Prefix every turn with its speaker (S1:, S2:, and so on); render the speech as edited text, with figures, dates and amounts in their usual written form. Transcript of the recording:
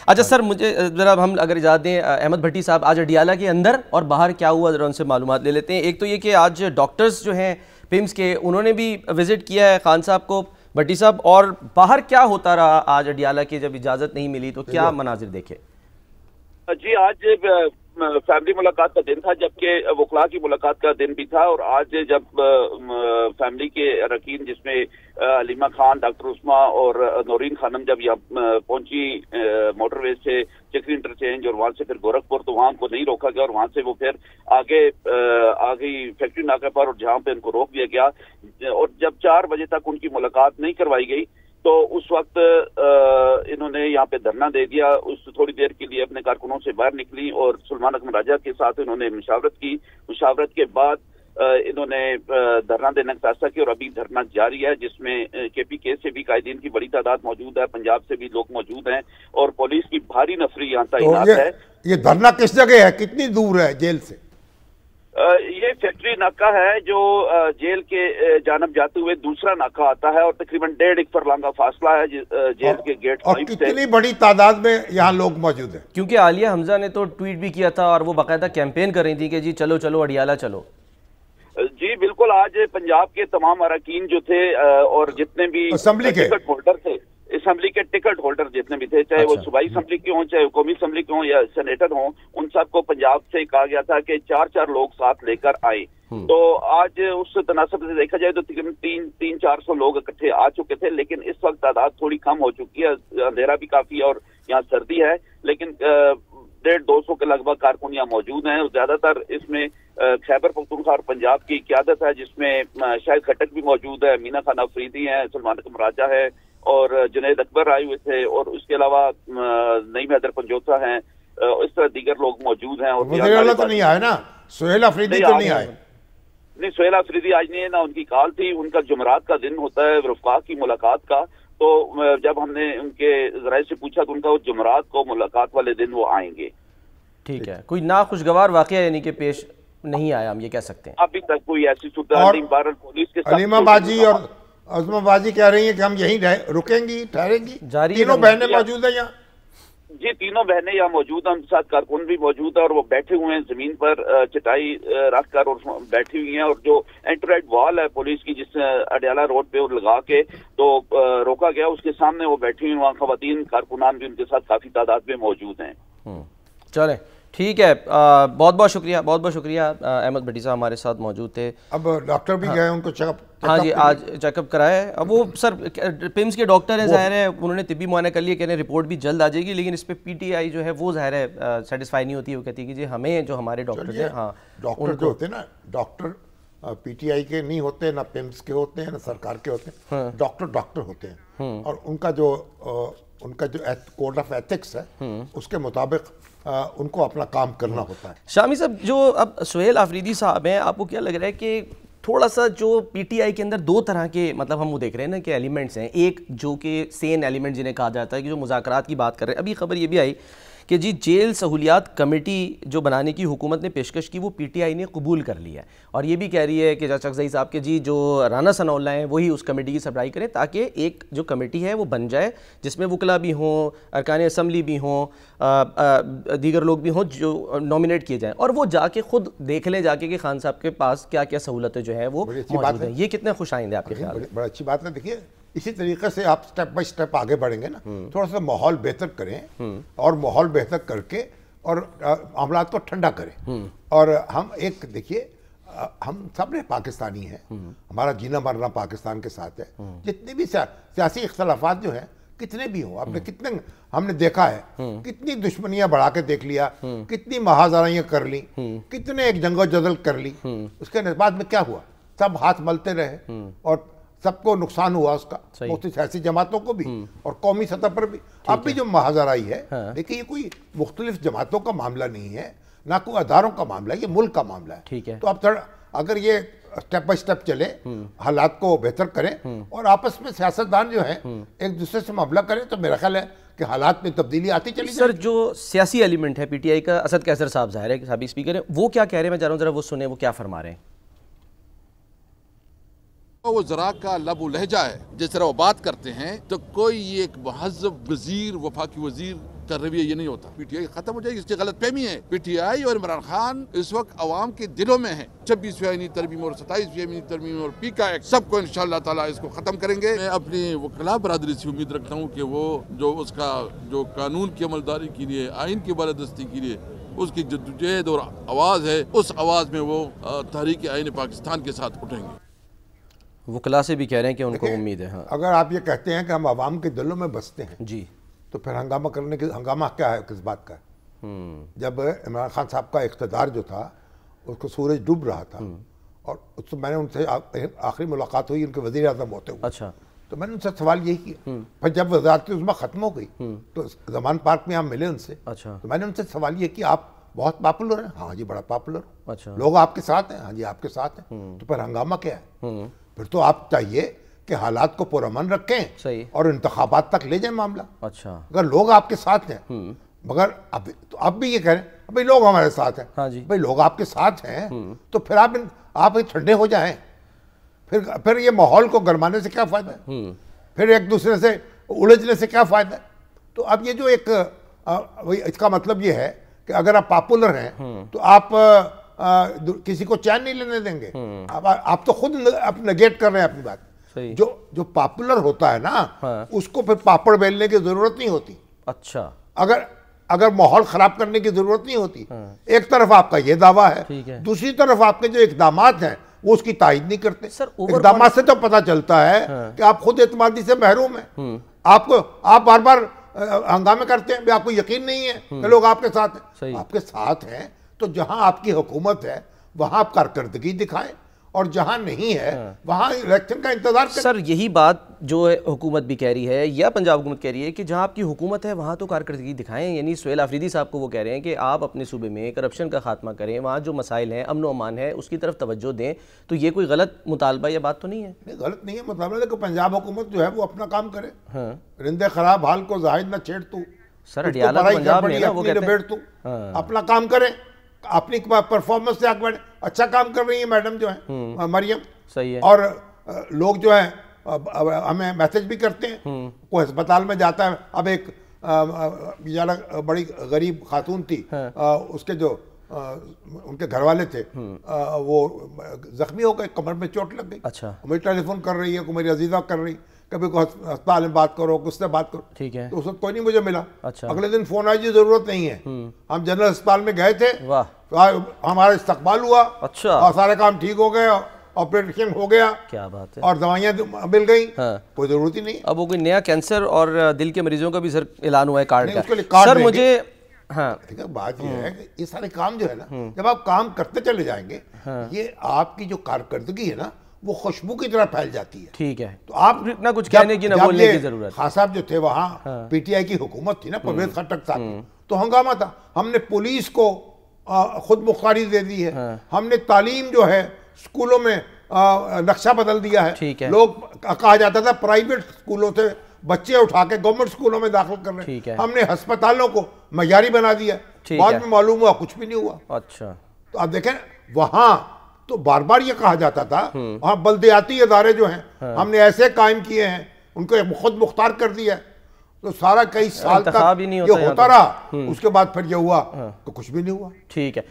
S1: अच्छा सर, मुझे ज़रा हम अगर इजाज़त दें, अहमद भट्टी साहब आज अडियाला के अंदर और बाहर क्या हुआ ज़रा उनसे मालूमात ले लेते हैं। एक तो ये कि आज डॉक्टर्स जो हैं पिम्स के, उन्होंने भी विज़िट किया है खान साहब को, भट्टी साहब, और बाहर क्या होता रहा आज अडियाला की जब इजाज़त नहीं मिली तो क्या मनाजिर देखे?
S2: जी, आज फैमिली मुलाकात का दिन था, जबकि वकला की मुलाकात का दिन भी था। और आज जब फैमिली के अरकान जिसमें हलीमा खान, डॉक्टर उस्मा और नौरीन खानम जब यहाँ पहुंची मोटरवे से चक्री इंटरचेंज और वहां से फिर गोरखपुर, तो वहां उनको नहीं रोका गया और वहां से वो फिर आगे आ गई फैक्ट्री नाके पर, और जहां पे उनको रोक दिया गया। और जब 4 बजे तक उनकी मुलाकात नहीं करवाई गई तो उस वक्त इन्होंने यहाँ पे धरना दे दिया। उस थोड़ी देर के लिए अपने कारकुनों से बाहर निकली और सुलेमान अकमल राजा के साथ इन्होंने मुशावरत की। मुशावरत के बाद इन्होंने धरना देने का फैसला किया और अभी धरना जारी है, जिसमें KPK से भी कायदीन की बड़ी तादाद मौजूद है, पंजाब से भी लोग मौजूद हैं और पुलिस की भारी नफरी यहाँ तैनात है।
S3: ये धरना किस जगह है, कितनी दूर है जेल से?
S2: ये फैक्ट्री नाका है जो जेल के जानब जाते हुए दूसरा नाका आता है और तकरीबन 1.5 फरलांग का फासला है जेल के गेट।
S3: और कितनी बड़ी तादाद में यहाँ लोग मौजूद हैं?
S1: क्योंकि आलिया हमजा ने तो ट्वीट भी किया था और वो बाकायदा कैंपेन कर रही थी कि जी चलो चलो अडियाला चलो।
S2: जी बिल्कुल, आज पंजाब के तमाम अरकान जो थे और जितने भी टिकट होल्डर थे, असम्बली के टिकट होल्डर जितने भी थे, चाहे वो सूबाई असम्बली के हों, चाहे कौमी असम्बली के हों या सेनेटर हों, उन सबको पंजाब से कहा गया था कि 4-4 लोग साथ लेकर आए। तो आज उस तनासब से देखा जाए तो तकरीबन 300-400 लोग इकट्ठे आ चुके थे, लेकिन इस वक्त तादाद थोड़ी कम हो चुकी है। अंधेरा भी काफी है और यहाँ सर्दी है, लेकिन 150-200 के लगभग कारकुन यहाँ मौजूद हैं। ज्यादातर इसमें खैबर पख्तूनख्वा और पंजाब की क्यादत है, जिसमें शाहिद खट्टक भी मौजूद है, मीना खान अफरीदी है, सुलेमान अकमल राजा है और जुनैद अकबर आए हुए थे, और उसके अलावा नईम हैदर पंजोता हैं, इस तरह दीगर लोग मौजूद हैं। और
S3: तो नहीं आए ना, सुहेल अफरीदी तो नहीं आए?
S2: नहीं, सुहेल अफरीदी आज नहीं है ना, उनकी कॉल थी। उनका जुमरात का दिन होता है रफ़का की मुलाकात का, तो जब हमने उनके ज़राए से पूछा तो उनका वो जुमरात को मुलाकात वाले दिन वो आएंगे।
S1: ठीक है, कोई नाखुशगवार वाक़या यानी कि पेश नहीं आया, हम ये कह सकते हैं?
S2: अभी तक कोई ऐसी सूरत पुलिस के साथ।
S3: हलीमा बाजी और उस्मा बाजी कह रही है कि हम यहीं रुकेंगी, ठहरेंगी। तीनों बहनें मौजूद हैं यहाँ?
S2: जी, तीनों बहनें यहाँ मौजूद हैं, उनके साथ कारकुन भी मौजूद है और वो बैठे हुए हैं जमीन पर, चटाई रख कर और बैठी हुई हैं। और जो एंट्राइड वॉल है पुलिस की, जिस अडियाला रोड पे लगा के तो रोका गया, उसके सामने वो बैठी हुई। वहाँ खवातीन कारकुनान भी उनके साथ काफी तादाद में मौजूद हैं।
S1: चलें, ठीक है, बहुत बहुत शुक्रिया, बहुत बहुत शुक्रिया। अहमद भट्टी साहब हमारे साथ मौजूद थे।
S3: अब डॉक्टर भी गए उनको चेकअप?
S1: हाँ जी, आज चेकअप कराया है। अब वो सर पिम्स के डॉक्टर हैं, ज़ाहिर है उन्होंने तिब्बी मुआयना कर लिया, कह रहे हैं रिपोर्ट भी जल्द आ जाएगी, लेकिन इस पर PTI जो है वो ज़ाहिर है सेटिस्फाई नहीं होती है। वो कहती है कि जी हमें जो हमारे डॉक्टर हैं, हाँ
S3: डॉक्टर जो होते हैं ना, डॉक्टर PTI के नहीं होते, ना पिम्स के होते हैं, ना सरकार के होते हैं। डॉक्टर होते हैं और उनका जो कोड ऑफ एथिक्स है उसके मुताबिक उनको अपना काम करना होता है।
S1: शामी साहब, जो अब सुहेल अफरीदी साहब हैं, आपको क्या लग रहा है कि थोड़ा सा जो PTI के अंदर 2 तरह के, मतलब हम वो देख रहे हैं ना कि एलिमेंट्स हैं, एक जो कि सेन एलिमेंट जिन्हें कहा जाता है कि जो मुज़ाकरात की बात कर रहे हैं। अभी खबर ये भी आई कि जी जेल सहूलियात कमेटी जो बनाने की हुकूमत ने पेशकश की वो PTI ने कबूल कर लिया है, और ये भी कह रही है कि चकज़ई साहब के जी जो राना सनाउल्लाह हैं वही उस कमेटी की सरबराही करें, ताकि एक जो कमेटी है वो बन जाए जिसमें वकला भी हों, अरकान असम्बली भी हों, दीगर लोग भी हों जो नॉमिनेट किए जाएँ, और वो जाके खुद देख लें जाके कि खान साहब के पास क्या क्या सहूलतें जो है वो मौजूद हैं। ये कितने खुश आइंदे आपके ख्याल में?
S3: बड़ी अच्छी बात है। देखिए, इसी तरीके से आप स्टेप बाय स्टेप आगे बढ़ेंगे ना, थोड़ा सा माहौल बेहतर करें और माहौल बेहतर करके और मामलात को ठंडा करें। और हम एक देखिए, हम सब ने पाकिस्तानी हैं, हमारा जीना मरना पाकिस्तान के साथ है। जितने भी सियासी इख्तलाफात जो हैं, कितने भी हों, आपने कितने हमने देखा है, कितनी दुश्मनियां बढ़ा के देख लिया, कितनी महाजराइयां कर ली, कितने एक जंगो जदल कर ली। उसके बाद में क्या हुआ? सब हाथ मलते रहे और सबको नुकसान हुआ उसका, मुख्तलिफ सियासी जमातों को भी और कौमी सतह पर भी। अब भी जो महाजराई है, देखिए, ये कोई मुख्तलिफ जमातों का मामला नहीं है, ना कोई अदारों का मामला है, ये मुल्क का मामला है।
S1: ठीक है,
S3: तो अब अगर ये स्टेप बाय स्टेप चले, हालात को बेहतर करें और आपस में सियासतदान जो है एक दूसरे से मामला करें, तो मेरा ख्याल है कि हालात में तब्दीली आती चली।
S1: सर, जो सियासी एलिमेंट है PTI का, असद कैसर साहब ज़ाहिर है कि साबिक स्पीकर है, वो क्या कह रहे हैं? मैं चाह रहा हूँ ज़रा वो सुने, वो क्या फरमा रहे हैं।
S4: वो जरा का लब लहजा है, जिस तरह वो बात करते हैं तो कोई एक महज़ब वजीर, वफाकी वजीर का रवैया ये नहीं होता। पीटीआई खत्म हो जाएगी, इसकी गलत फहमी है। पीटीआई और इमरान खान इस वक्त अवाम के दिलों में है। 26वीं आईनी तरमीम और 27वीं आईनी तरमीम और पीका एक्ट सबको इंशाअल्लाह ताला इसको खत्म करेंगे। मैं अपनी वकला बरादरी से उम्मीद रखता हूँ कि वो जो उसका जो कानून की अमलदारी के लिए, आइन की बालादस्ती के लिए उसकी जद्दोजहद और आवाज़ है, उस आवाज़ में वो तहरीक आइन पाकिस्तान के साथ उठेंगे।
S1: वकला से भी कह रहे हैं कि उनको उम्मीद है। हाँ।
S3: अगर आप ये कहते हैं कि हम आवाम के दिलों में बसते हैं
S1: जी,
S3: तो फिर हंगामा करने की, हंगामा क्या है, किस बात का? जब इमरान खान साहब का इक़्तिदार जो था उसको सूरज डूब रहा था और उससे मैंने उनसे आखिरी मुलाकात हुई उनके वज़ीर आज़म होते हुए।
S1: अच्छा।
S3: तो मैंने उनसे सवाल यही किया। फिर जब वज़ारत उज़्मा ख़त्म हो गई तो ज़मान पार्क में हम मिले उनसे।
S1: अच्छा।
S3: तो मैंने उनसे सवाल ये किया, आप बहुत पॉपुलर हैं? हाँ जी, बड़ा पॉपुलर हूँ।
S1: अच्छा।
S3: लोग आपके साथ हैं? हाँ जी, आपके साथ हैं। तो फिर हंगामा क्या है? फिर तो आप चाहिए कि हालात को पुरअमन रखें
S1: सही,
S3: और इंतखाबात तक ले जाए मामला।
S1: अच्छा।
S3: अगर लोग आपके साथ हैं, मगर अब भी ये कह रहे हैं भाई लोग हमारे साथ हैं।
S1: हाँ जी।
S3: भाई लोग आपके साथ हैं तो फिर आप ठंडे हो जाएं। फिर ये माहौल को गरमाने से क्या फायदा है? फिर एक दूसरे से उलझने से क्या फायदा है? तो अब ये जो एक इसका मतलब ये है कि अगर आप पॉपुलर हैं तो आप किसी को चैन नहीं लेने देंगे। आप तो खुद आप नेगेट कर रहे हैं अपनी बात।
S1: सही।
S3: जो पॉपुलर होता है ना,
S1: हाँ।
S3: उसको फिर पापड़ बेलने की जरूरत नहीं होती।
S1: अच्छा।
S3: अगर माहौल खराब करने की जरूरत नहीं होती। हाँ। एक तरफ आपका ये दावा है, दूसरी तरफ आपके जो इकदामात हैं वो उसकी तायद नहीं करते। इकदामात से तो पता चलता है कि आप खुद एतमादी से महरूम हैं। आप बार बार हंगामे करते हैं, आपको यकीन नहीं है कि लोग आपके साथ हैं। आपके साथ हैं तो जहां आपकी हुकूमत है वहां आप कारकर्दगी दिखाएं, और जहां नहीं है वहां इलेक्शन का इंतजार करें।
S1: सर यही बात जो है हुकूमत भी कह रही है या पंजाब हुकूमत कह रही है कि जहां आपकी हुकूमत है वहां तो कारकर्दगी दिखाएं। यानी सुहेल आफरीदी साहब को वो कह रहे हैं कि आप अपने सूबे में करप्शन का खात्मा करें, वहाँ जो मसाइल हैं, अमन अमान है, उसकी तरफ तवज्जो दें। तो ये कोई गलत मुतालबा या बात तो नहीं है?
S3: नहीं, गलत नहीं है मुतालबा कि पंजाब हुकूमत जो है वो अपना काम करे। रिंदे खराब हाल को जाहिद न छेड़ तू।
S1: सर अडियाला पंजाब में ना वो कहते हैं
S3: तू अपना काम करें, अपनी परफॉर्मेंस से आगे बढ़े। अच्छा काम कर रही है मैडम जो है मरियम,
S1: सही है।
S3: और लोग जो है हमें मैसेज भी करते हैं। कोई अस्पताल में जाता है, अब एक बेचारा बड़ी गरीब खातून थी, उसके जो उनके घर वाले थे वो जख्मी हो गए, कमर में चोट लग गई।
S1: अच्छा।
S3: मुझे टेलीफोन कर रही है, को मेरी अजीजा कर रही, कभी को अस्पताल में बात करो, किससे बात करो।
S1: ठीक है।
S3: तो उस वक्त कोई नहीं मुझे मिला।
S1: अच्छा।
S3: अगले दिन फोन आई जी जरूरत नहीं है, हम जनरल अस्पताल में गए थे,
S1: वाह,
S3: हमारा इस्तकबाल हुआ।
S1: अच्छा।
S3: और सारे काम ठीक हो गए, ऑपरेशन हो गया,
S1: क्या बात है,
S3: और दवाइयाँ मिल गई।
S1: हाँ।
S3: कोई जरूरत ही नहीं।
S1: अब वो कोई नया कैंसर और दिल के मरीजों का भी सर ऐलान हुआ है कार्ड
S3: का।
S1: सर मुझे हाँ
S3: ठीक है, बात ये है कि ये सारे काम जो है ना, जब आप काम करते चले जाएंगे, ये आपकी जो कारकर्दगी है ना वो खुशबू की तरह फैल जाती है।
S1: ठीक है।
S3: तो आप
S1: ना कुछ कहने की ना बोलने की जरूरत।
S3: खान साहब जो थे वहाँ पीटीआई की हुकूमत थी ना, परवेज खट्टक साहब, तो हंगामा था। हमने पुलिस को खुद मुख्तारी दे दी है। हमने तालीम जो है स्कूलों में नक्शा बदल दिया है।
S1: ठीक है।
S3: लोग कहा जाता था प्राइवेट स्कूलों से बच्चे उठा के गवर्नमेंट स्कूलों में दाखिल कर रहे हैं। हमने अस्पतालों को मयारी बना दिया। बाद में मालूम हुआ कुछ भी नहीं हुआ।
S1: अच्छा।
S3: तो आप देखें वहां तो बार बार ये कहा जाता था, वहां बल्दियाती इदारे जो हैं हमने ऐसे कायम किए हैं, उनको खुद मुख्तार कर दिया। तो सारा कई साल तक ये होता रहा। उसके बाद फिर ये हुआ तो कुछ भी नहीं हुआ।
S1: ठीक है।